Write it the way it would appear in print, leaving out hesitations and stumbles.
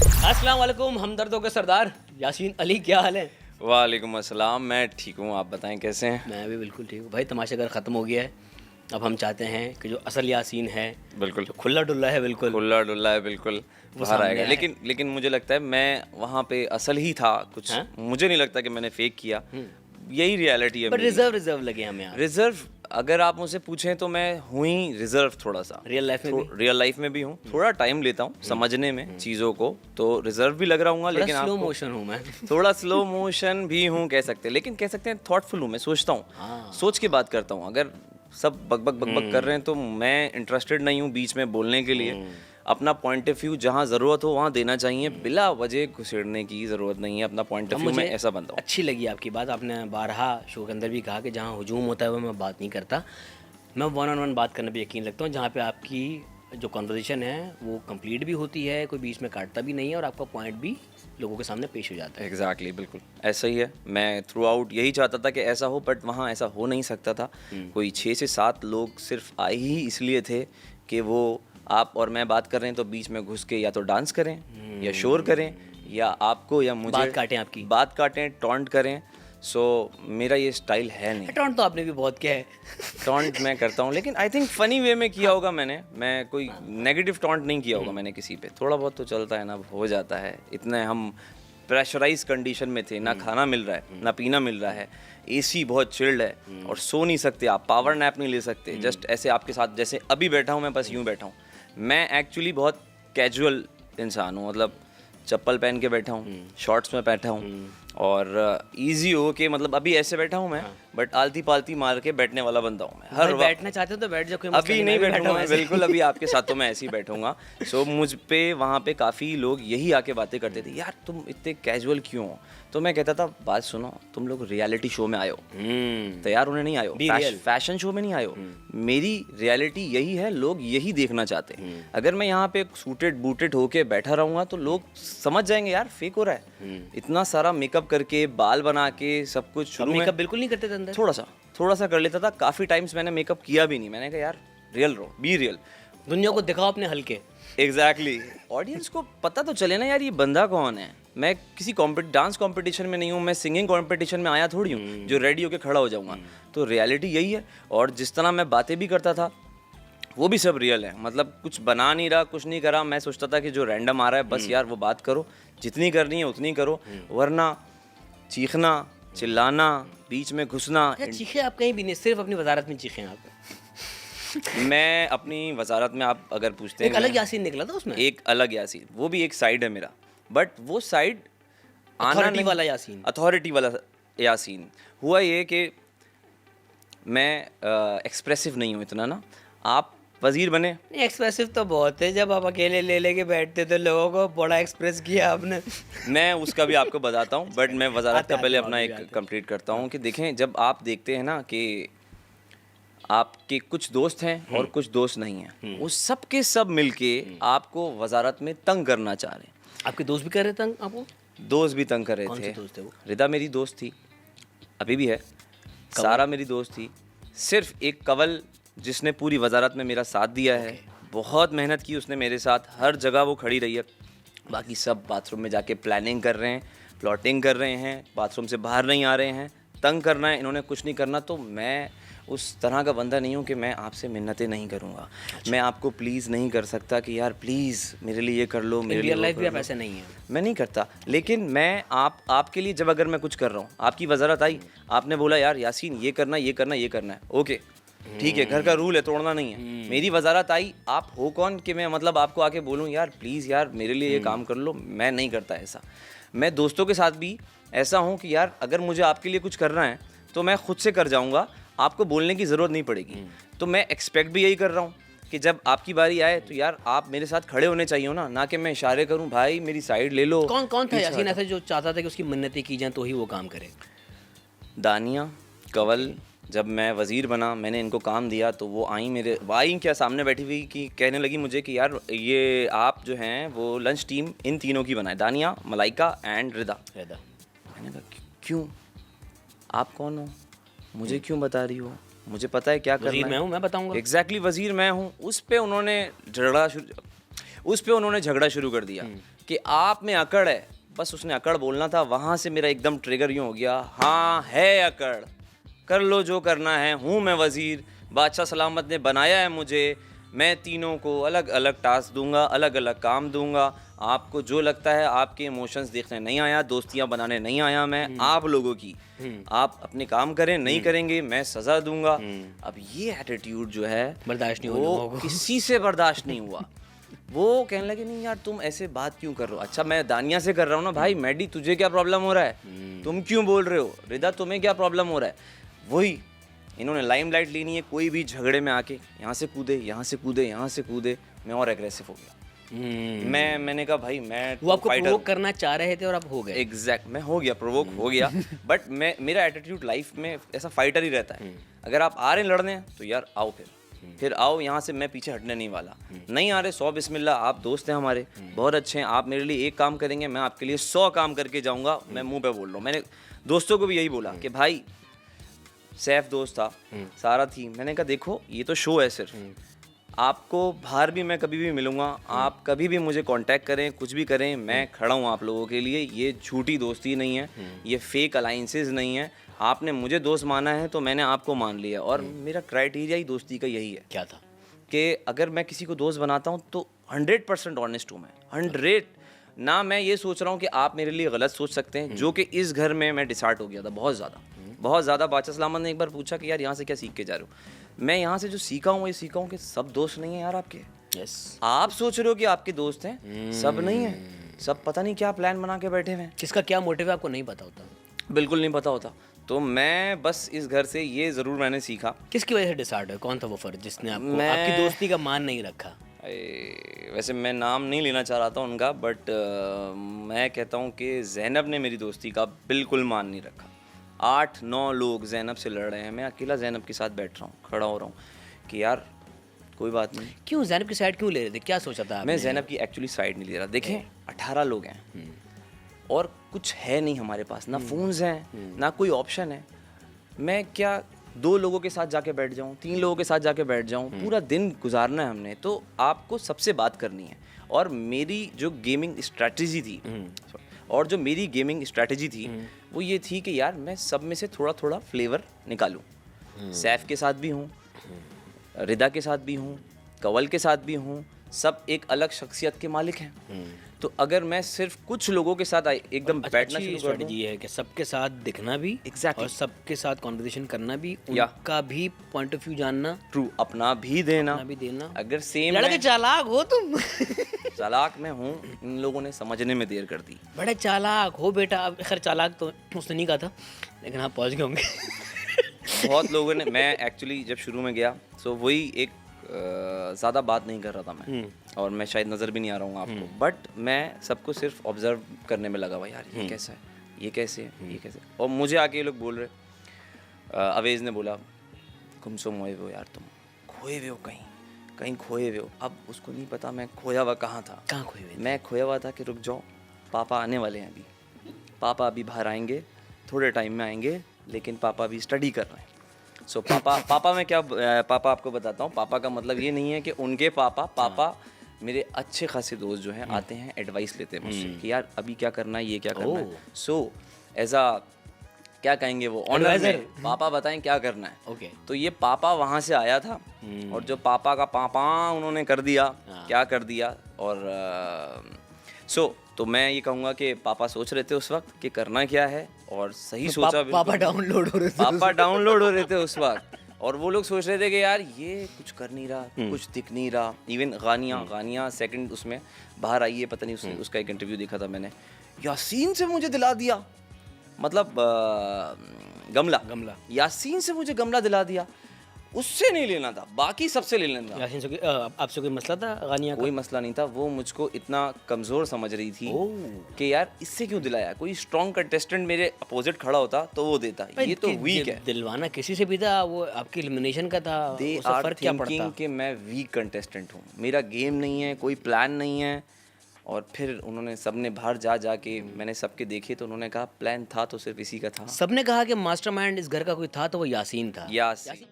अस्सलाम वालेकुम हमदर्दों के सरदार यासीन अली, क्या हाल है? वालेकुम अस्सलाम, मैं ठीक हूँ, आप बताएं कैसे हैं? मैं भी बिल्कुल ठीक हूँ भाई। तमाशागर ख़त्म हो गया है। अब हम चाहते हैं कि जो असल यासीन है, बिल्कुल जो खुला डुल्ला है, बिल्कुल खुला डुल्ला है, बिल्कुल वो बाहर सामने आएगा। आए। लेकिन मुझे लगता है मैं वहाँ पे असल ही था कुछ। हाँ? मुझे नहीं लगता कि मैंने फेक किया, यही रियलिटी है पर मेरी। रिजर्व लगे हमें यहाँ। रिजर्व अगर आप मुझसे पूछें तो मैं हूँ ही रिजर्व थोड़ा सा। रियल लाइफ में भी रियल लाइफ में भी हूँ, थोड़ा टाइम लेता हूँ समझने में चीज़ों को, तो रिजर्व भी लग रहा हूँ, लेकिन स्लो आपको मोशन हूँ मैं। थोड़ा स्लो मोशन भी हूँ कह सकते हैं, लेकिन कह सकते हैं थॉटफुल हूँ। मैं सोचता हूँ, हाँ। सोच के बात करता हूँ। अगर सब बकबक कर रहे हैं तो मैं इंटरेस्टेड नहीं हूँ बीच में बोलने के लिए। अपना पॉइंट ऑफ व्यू जहाँ ज़रूरत हो वहाँ देना चाहिए, बिला वजह घुसेड़ने की ज़रूरत नहीं है। अपना पॉइंट ऑफ अब व्यू मुझे मैं ऐसा बनता हूँ। अच्छी लगी आपकी बात। आपने बारहा शो के अंदर भी कहा कि जहाँ हुजूम होता है वो मैं बात नहीं करता। मैं वन ऑन वन बात करने पे यकीन रखता हूँ, जहाँ पे आपकी जो कन्वर्सेशन है वो कंप्लीट भी होती है, कोई बीच में काटता भी नहीं है और आपका पॉइंट भी लोगों के सामने पेश हो जाता है। एग्जैक्टली बिल्कुल ऐसा ही है। मैं थ्रू आउट यही चाहता था कि ऐसा हो, बट वहाँ ऐसा हो नहीं सकता था। कोई 6 से 7 लोग सिर्फ आए ही इसलिए थे कि वो आप और मैं बात कर रहे हैं तो बीच में घुस के या तो डांस करें या शोर करें या आपको या मुझे बात काटें आपकी। बात काटें, टॉन्ट करें। सो मेरा ये स्टाइल है नहीं। टॉन्ट तो आपने भी बहुत किया है। टॉन्ट मैं करता हूँ, लेकिन आई थिंक फनी वे में किया होगा मैंने। मैं कोई नेगेटिव टॉन्ट नहीं किया होगा मैंने किसी पे। थोड़ा बहुत तो चलता है ना, हो जाता है। इतने हम प्रेशराइज कंडीशन में थे, ना खाना मिल रहा है ना पीना मिल रहा है, एसी बहुत चिल्ड है और सो नहीं सकते आप, पावर नैप नहीं ले सकते। जस्ट ऐसे आपके साथ जैसे अभी बैठा हूँ मैं, बस यूँ बैठा हूँ। मैं एक्चुअली बहुत कैजुअल इंसान हूँ, मतलब चप्पल पहन के बैठा हूँ, शॉर्ट्स में बैठा हूँ और इजी हो के, मतलब अभी ऐसे बैठा हूँ मैं, बट आलती पालती मार के बैठने वाला बंदा हूँ मैं हर भाई वक्त। बैठना चाहते हो तो बैठ जाओ, कोई मसला अभी नहीं मैं भी बैठूंगा हूँ मैं, ऐसे। बिल्कुल अभी आपके साथ तो मैं ऐसे ही बैठूंगा। सो मुझ पे वहाँ पे काफ़ी लोग यही आके बातें करते थे, यार तुम इतने कैजुअल क्यों हो? तो मैं कहता था, बात सुनो, तुम लोग रियलिटी शो में आए हो, तैयार होने नहीं आए हो, फैशन शो में नहीं आए हो। मेरी रियलिटी यही है, लोग यही देखना चाहते हैं। अगर मैं यहाँ पे सूटेड बूटेड होके बैठा रहूँगा तो लोग समझ जाएंगे यार फेक हो रहा है। इतना सारा मेकअप करके, बाल बना के, सब कुछ शुरू में मेकअप बिल्कुल नहीं करते थे अंदर? थोड़ा सा कर लेता था। काफ़ी टाइम्स मैंने मेकअप किया भी नहीं। मैंने कहा यार रियल रहो, बी रियल, दुनिया को दिखाओ अपने हल्के। एग्जैक्टली। ऑडियंस को पता तो चले ना यार ये बंदा कौन है। मैं किसी डांस कंपटीशन में नहीं हूँ, मैं सिंगिंग कंपटीशन में आया थोड़ी हूँ जो रेडी होके खड़ा हो जाऊँगा। तो रियलिटी यही है। और जिस तरह मैं बातें भी करता था वो भी सब रियल है। मतलब कुछ बना नहीं रहा, कुछ नहीं करा। मैं सोचता था कि जो रैंडम आ रहा है बस यार वो बात करो, जितनी करनी है उतनी करो, वरना चीखना चिल्लाना, बीच में घुसना। चीखे आप कहीं भी नहीं, सिर्फ अपनी वजारत में चीखे आप। मैं अपनी वजारत में, आप अगर पूछते हैं, एक अलग यासीन निकला था उसमें। एक अलग यासीन, वो भी एक साइड है मेरा, बट वो साइड अथॉरिटी वाला यासीन। अथॉरिटी वाला यासीन। हुआ ये कि मैं एक्सप्रेसिव नहीं हूँ इतना ना। आप वजीर बने, एक्सप्रेसिव तो बहुत है, जब आप अकेले ले लेके बैठते थे लोगों को, बड़ा एक्सप्रेस किया आपने। मैं उसका भी आपको बताता हूँ, बट मैं वजारत का पहले अपना एक आते। कंप्लीट करता हूँ कि देखें, जब आप देखते हैं ना कि आपके कुछ दोस्त हैं और कुछ दोस्त नहीं हैं, वो सब के सब मिलके आपको वजारत में तंग करना चाह रहे हैं। आपके दोस्त भी कर रहे तंग आपको? दोस्त भी तंग कर रहे कौन थे। से दोस्त थे वो? रिदा मेरी दोस्त थी, अभी भी है। सारा मेरी दोस्त थी। सिर्फ एक कवल जिसने पूरी वजारत में मेरा साथ दिया है, बहुत मेहनत की उसने मेरे साथ, हर जगह वो खड़ी रही है। बाकी सब बाथरूम में जाके प्लानिंग कर रहे हैं, प्लॉटिंग कर रहे हैं, बाथरूम से बाहर नहीं आ रहे हैं, तंग करना है इन्होंने, कुछ नहीं करना। तो मैं उस तरह का बंदा नहीं हूँ कि मैं आपसे मिन्नतें नहीं करूँगा। मैं आपको प्लीज़ नहीं कर सकता कि यार प्लीज़ मेरे लिए ये कर लो, मेरे लिए रियल लाइफ वो भी कर आप लो। ऐसे नहीं है। मैं नहीं करता, लेकिन मैं आपके लिए जब अगर मैं कुछ कर रहा हूँ, आपकी वजारत आई, आपने बोला यार यासीन ये करना ये करना ये करना है, ओके ठीक है, घर का रूल है, तोड़ना नहीं है। मेरी वजारत आई, आप हो कौन कि मैं मतलब आपको आके बोलूँ यार प्लीज़ यार मेरे लिए ये काम कर लो? मैं नहीं करता ऐसा। मैं दोस्तों के साथ भी ऐसा हूँ कि यार अगर मुझे आपके लिए कुछ करना है तो मैं खुद से कर जाऊँगा, आपको बोलने की ज़रूरत नहीं पड़ेगी। तो मैं एक्सपेक्ट भी यही कर रहा हूँ कि जब आपकी बारी आए तो यार आप मेरे साथ खड़े होने चाहिए हो ना कि मैं इशारे करूँ भाई मेरी साइड ले लो। कौन कौन था यासीन ऐसा जो चाहता था कि उसकी मन्नतें की जाएं तो ही वो काम करे? दानिया, कवल, जब मैं वज़ीर बना मैंने इनको काम दिया तो वो आई क्या सामने बैठी हुई कि कहने लगी मुझे कि यार ये आप जो हैं वो लंच टीम इन तीनों की बनाए, दानिया, मलाइका एंड रिदा। मैंने कहा क्यों, आप कौन हो, मुझे क्यों बता रही हो? मुझे पता है क्या करना है। वज़ीर मैं हूँ, मैं बताऊँगा। एग्जैक्टली वज़ीर मैं हूँ। उस पे उन्होंने झगड़ा शुरू कर दिया कि आप में अकड़ है, बस उसने अकड़ बोलना था, वहाँ से मेरा एकदम ट्रिगर यूँ हो गया, हाँ है अकड़, कर लो जो करना है, हूँ मैं वज़ीर, बादशाह सलामत ने बनाया है मुझे, मैं तीनों को अलग अलग टास्क दूंगा, अलग अलग काम दूंगा, आपको जो लगता है, आपके इमोशंस देखने नहीं आया, दोस्तियां बनाने नहीं आया मैं, आप लोगों की, आप अपने काम करें, नहीं करेंगे मैं सज़ा दूंगा। अब ये एटीट्यूड जो है बर्दाश्त नहीं वो किसी से बर्दाश्त नहीं हुआ। वो कहने लगे नहीं यार तुम ऐसे बात क्यों कर रहे हो, अच्छा मैं दानिया से कर रहा हूँ ना भाई, मैडी तुझे क्या प्रॉब्लम हो रहा है, तुम क्यों बोल रहे हो, रिदा तुम्हें क्या प्रॉब्लम हो रहा है। वही इन्होंने लाइमलाइट लेनी है, कोई भी झगड़े में आके यहाँ से कूदे, यहाँ से कूदे, यहाँ से कूदे, मैं और एग्रेसिव हो गया। मैंने कहा भाई मैं वो आपको प्रोवोक करना चाह रहे थे और आप हो गए। एग्जैक्ट मैं हो गया, प्रोवोक हो गया। बट मेरा एटीट्यूड लाइफ में ऐसा फाइटर ही रहता है, अगर आप आ रहे हैं लड़ने तो यार आओ, फिर आओ, यहाँ से मैं पीछे हटने नहीं वाला। नहीं आ रहे 100 बिस्मिल्लाह, आप दोस्त हैं हमारे, बहुत अच्छे हैं, आप मेरे लिए एक काम करेंगे, मैं आपके लिए 100 काम करके जाऊँगा। मैं मुँह पे बोल रहा हूँ, मैंने दोस्तों को भी यही बोला कि भाई सैफ दोस्त था, सारा थी, मैंने कहा देखो ये तो शो है सिर्फ, आपको बाहर भी मैं कभी भी मिलूंगा, आप कभी भी मुझे कांटेक्ट करें, कुछ भी करें, मैं खड़ा हूँ आप लोगों के लिए। ये झूठी दोस्ती नहीं है, ये फेक अलाइंसेस नहीं है, आपने मुझे दोस्त माना है तो मैंने आपको मान लिया। और मेरा क्राइटेरिया ही दोस्ती का यही है। क्या था कि अगर मैं किसी को दोस्त बनाता हूँ तो 100% ऑनेस्ट हूँ मैं, 100 ना मैं ये सोच रहा हूँ कि आप मेरे लिए गलत सोच सकते हैं, जो कि इस घर में मैं डिसार्ट हो गया था बहुत ज़्यादा। बादशाह सलामत ने एक बार पूछा कि यार यहाँ से क्या सीख के जा रहे हो, मैं यहाँ से जो सीखा हूँ ये सीखा हूँ कि सब दोस्त नहीं है यार आपके। आप सोच रहे हो कि आपके दोस्त हैं, सब नहीं है, सब पता नहीं क्या प्लान बना के बैठे हुए हैं, किसका क्या मोटिव है आपको नहीं पता होता, बिल्कुल नहीं पता होता। तो मैं बस इस घर से ये ज़रूर मैंने सीखा। किसकी वजह से डिसार्ट है, कौन था वो फर्द जिसने आपको आपकी दोस्ती का मान नहीं रखा। वैसे मैं नाम नहीं लेना चाह रहा था उनका, बट मैं कहता हूँ कि ज़ैनब ने मेरी दोस्ती का बिल्कुल मान नहीं रखा। 8-9 लोग ज़ैनब से लड़ रहे हैं, मैं अकेला ज़ैनब के साथ बैठ रहा हूँ, खड़ा हो रहा हूँ कि यार कोई बात नहीं। क्यों ज़ैनब की साइड क्यों ले रहे थे, क्या सोचा था आपने? मैं ज़ैनब की एक्चुअली साइड नहीं ले रहा। देखें 18 लोग हैं और कुछ है नहीं हमारे पास, ना फ़ोन्स हैं ना कोई ऑप्शन है। मैं क्या 2 लोगों के साथ जाके बैठ जाऊँ, 3 लोगों के साथ जाके बैठ जाऊँ, पूरा दिन गुजारना है हमने, तो आपको सबसे बात करनी है। और मेरी जो गेमिंग स्ट्रैटेजी थी वो ये थी कि यार मैं सब में से थोड़ा थोड़ा फ्लेवर निकालूं। सैफ के साथ भी हूँ, रिदा के साथ भी हूँ, कवल के साथ भी हूँ, सब एक अलग शख्सियत के मालिक हैं। तो अगर मैं सिर्फ कुछ लोगों के साथ एकदम बैठना शुरू कर दूं, ये है कि सबके साथ दिखना भी Exactly. और सबके साथ कॉन्वर्सेशन करना भी, उनका भी पॉइंट ऑफ व्यू जानना, ट्रू अपना भी देना, अगर सेम लड़के चालाक हो तुम। चालाक मैं हूँ, इन लोगों ने समझने में देर कर दी। बड़े चालाक हो बेटा। अब खैर चालाक तो उसने नहीं कहा था, लेकिन आप पहुँच गए होंगे। बहुत लोगों ने, मैं एक्चुअली जब शुरू में गया सो वही एक ज़्यादा बात नहीं कर रहा था मैं, और मैं शायद नज़र भी नहीं आ रहा हूँ आपको, बट मैं सबको सिर्फ ऑब्जर्व करने में लगा हुआ, यार ये कैसा है, ये कैसे है, ये कैसे। और मुझे आके ये लोग बोल रहे, अवेज़ ने बोला गुमसुम हुए हो यार, तुम खोए हुए हो, कहीं खोए हुए हो। अब उसको नहीं पता मैं खोया हुआ कहाँ था, कहाँ खोए हुए? मैं खोया हुआ था कि रुक जाओ, पापा आने वाले हैं अभी, पापा अभी बाहर आएंगे, थोड़े टाइम में आएंगे, लेकिन पापा अभी स्टडी कर रहे हैं। सो पापा मैं क्या, पापा आपको बताता हूँ, पापा का मतलब ये नहीं है कि उनके पापा मेरे अच्छे खासे दोस्त जो हैं आते हैं, एडवाइस लेते हैं मुझसे कि यार अभी क्या करना है, ये क्या करना है। सो एज आ क्या कहेंगे वो ऑनर में, पापा बताएं क्या करना है। ओके। तो ये पापा वहाँ से आया था, और जो पापा का पापा उन्होंने कर दिया, क्या कर दिया। और तो मैं ये कहूँगा कि पापा सोच रहे थे उस वक्त कि करना क्या है, और सही सोचा। पापा डाउनलोड हो रहे थे उस वक्त, और वो लोग सोच रहे थे कि यार ये कुछ कर नहीं रहा, कुछ दिख नहीं रहा। इवन गानिया सेकंड उसमें बाहर आई है, पता नहीं उसका एक इंटरव्यू देखा था मैंने, यासीन से मुझे दिला दिया, मतलब गमला यासीन से मुझे गमला दिला दिया। उससे नहीं लेना था, बाकी सबसे ले लेना था। यासीन से आपसे कोई मसला था? गानिया का कोई मसला नहीं था, वो मुझको इतना कमज़ोर समझ रही थी कि यार इससे क्यों दिलाया, कोई स्ट्रॉन्ग कंटेस्टेंट मेरे अपोजिट खड़ा होता तो वो देता, ये तो वीक है। दिलवाना किसी से भी था, वो आपकी एलिमिनेशन का था, उससे फर्क क्या पड़ता? कि मैं वीक कंटेस्टेंट हूँ, मेरा गेम नहीं है, कोई प्लान नहीं है। और फिर उन्होंने सबने बाहर जाके मैंने सबके देखे, तो उन्होंने कहा प्लान था तो सिर्फ इसी का था। सबने कहा कि मास्टरमाइंड इस घर का कोई था, तो वो यासीन था। यासीन